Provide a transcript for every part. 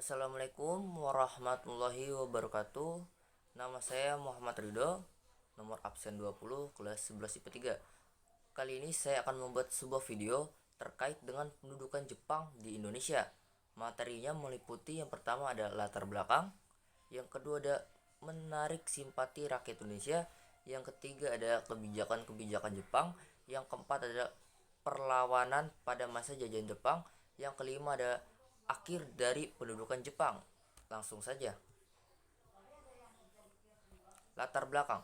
Assalamualaikum warahmatullahi wabarakatuh. Nama saya Muhammad Ridho, nomor absen 20, kelas 11 IPA 3. Kali ini saya akan membuat sebuah video terkait dengan pendudukan Jepang di Indonesia. Materinya meliputi yang pertama ada latar belakang, yang kedua ada menarik simpati rakyat Indonesia, yang ketiga ada kebijakan-kebijakan Jepang, yang keempat ada perlawanan pada masa jajahan Jepang, yang kelima ada akhir dari pendudukan Jepang. Langsung saja. Latar belakang.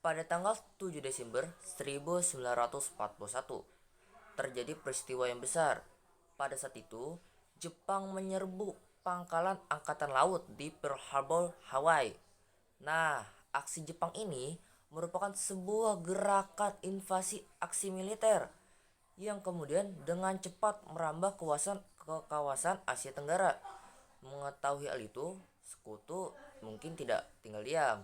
Pada tanggal 7 Desember 1941 terjadi peristiwa yang besar. Pada saat itu, Jepang menyerbu pangkalan angkatan laut di Pearl Harbor, Hawaii. Nah, aksi Jepang ini merupakan sebuah gerakan invasi aksi militer yang kemudian dengan cepat merambah ke kawasan Asia Tenggara. Mengetahui hal itu, sekutu mungkin tidak tinggal diam.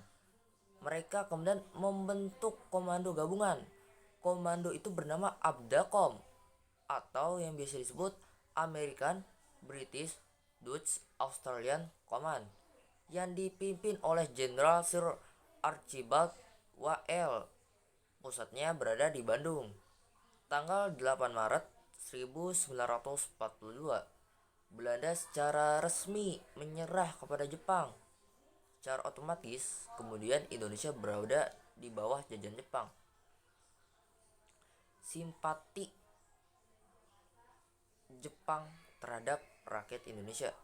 Mereka kemudian membentuk komando gabungan. Komando itu bernama ABDACOM atau yang biasa disebut American, British, Dutch, Australian Command yang dipimpin oleh Jenderal Sir Archibald Wales. Pusatnya berada di Bandung. Tanggal 8 Maret 1942, Belanda secara resmi menyerah kepada Jepang. Secara otomatis, kemudian Indonesia berada di bawah jajahan Jepang. Simpati Jepang terhadap rakyat Indonesia.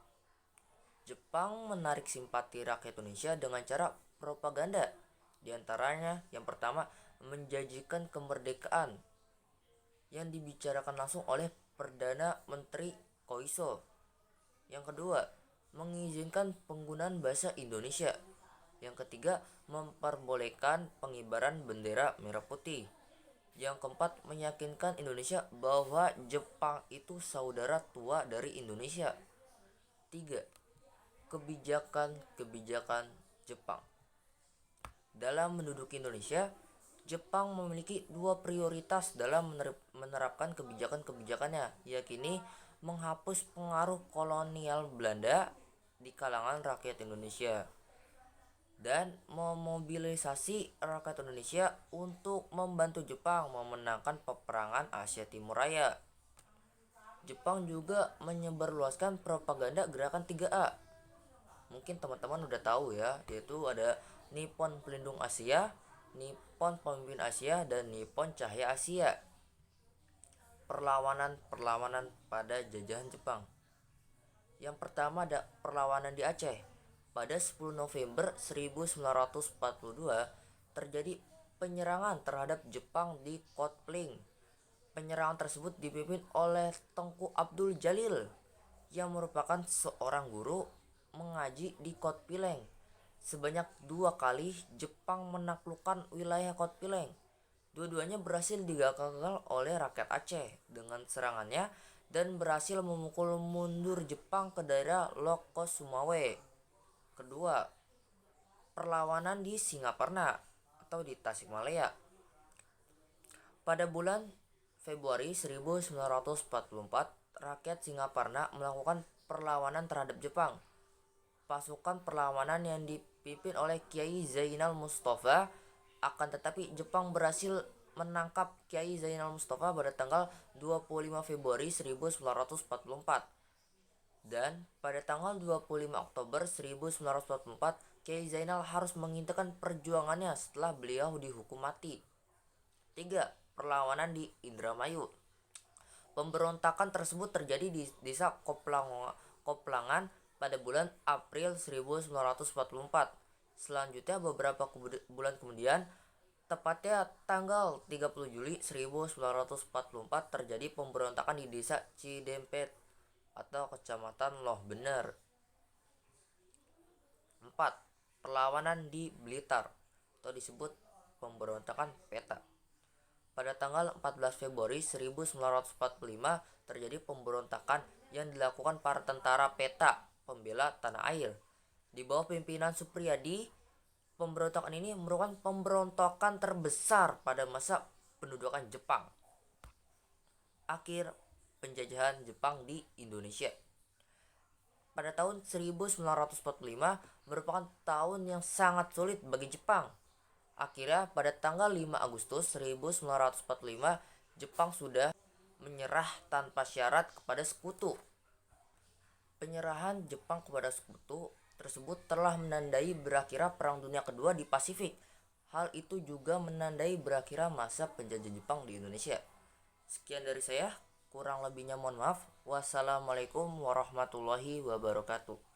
Jepang menarik simpati rakyat Indonesia dengan cara propaganda. Di antaranya, yang pertama, menjanjikan kemerdekaan yang dibicarakan langsung oleh Perdana Menteri Koiso. Yang kedua, mengizinkan penggunaan bahasa Indonesia. Yang ketiga, memperbolehkan pengibaran bendera merah putih. Yang keempat, meyakinkan Indonesia bahwa Jepang itu saudara tua dari Indonesia. Tiga, kebijakan-kebijakan Jepang. Dalam menduduki Indonesia, Jepang memiliki dua prioritas dalam menerapkan kebijakan-kebijakannya, yakni menghapus pengaruh kolonial Belanda di kalangan rakyat Indonesia dan memobilisasi rakyat Indonesia untuk membantu Jepang memenangkan peperangan Asia Timur Raya. Jepang juga menyebarluaskan propaganda gerakan 3A. Mungkin teman-teman udah tahu ya, yaitu ada Nippon Pelindung Asia, Nippon Pemimpin Asia, dan Nippon Cahaya Asia. Perlawanan pada jajahan Jepang. Yang pertama ada perlawanan di Aceh. Pada 10 November 1942 terjadi penyerangan terhadap Jepang di Kot Pling. Penyerangan tersebut dipimpin oleh Tengku Abdul Jalil yang merupakan seorang guru mengaji di Kot Pileng. Sebanyak 2 kali Jepang menaklukkan wilayah Kot Pileng. Dua-duanya berhasil digagal oleh rakyat Aceh dengan serangannya dan berhasil memukul mundur Jepang ke daerah Loko Sumawe. Kedua, perlawanan di Singaparna atau di Tasikmalaya. Pada bulan Februari 1944, rakyat Singaparna melakukan perlawanan terhadap Jepang. Pasukan perlawanan yang dipimpin oleh Kiai Zainal Mustafa, akan tetapi Jepang berhasil menangkap Kiai Zainal Mustafa pada tanggal 25 Februari 1944. Dan pada tanggal 25 Oktober 1944, Kiai Zainal harus menghentikan perjuangannya setelah beliau dihukum mati. 3. Perlawanan di Indramayu. Pemberontakan tersebut terjadi di desa Koplangan pada bulan April 1944. Selanjutnya beberapa bulan kemudian, tepatnya tanggal 30 Juli 1944 terjadi pemberontakan di desa Cidempet atau kecamatan Loh Bener. 4. Perlawanan di Blitar atau disebut pemberontakan Peta. Pada tanggal 14 Februari 1945 terjadi pemberontakan yang dilakukan para tentara Peta pembela tanah air. Di bawah pimpinan Supriyadi, pemberontakan ini merupakan pemberontakan terbesar pada masa pendudukan Jepang. Akhir penjajahan Jepang di Indonesia. pada tahun 1945 merupakan tahun yang sangat sulit bagi Jepang. Akhirnya pada tanggal 5 Agustus 1945 Jepang sudah menyerah tanpa syarat kepada sekutu. Penyerahan Jepang kepada sekutu tersebut telah menandai berakhirnya Perang Dunia Kedua di Pasifik. Hal itu juga menandai berakhirnya masa penjajah Jepang di Indonesia. Sekian dari saya, kurang lebihnya mohon maaf. Wassalamualaikum warahmatullahi wabarakatuh.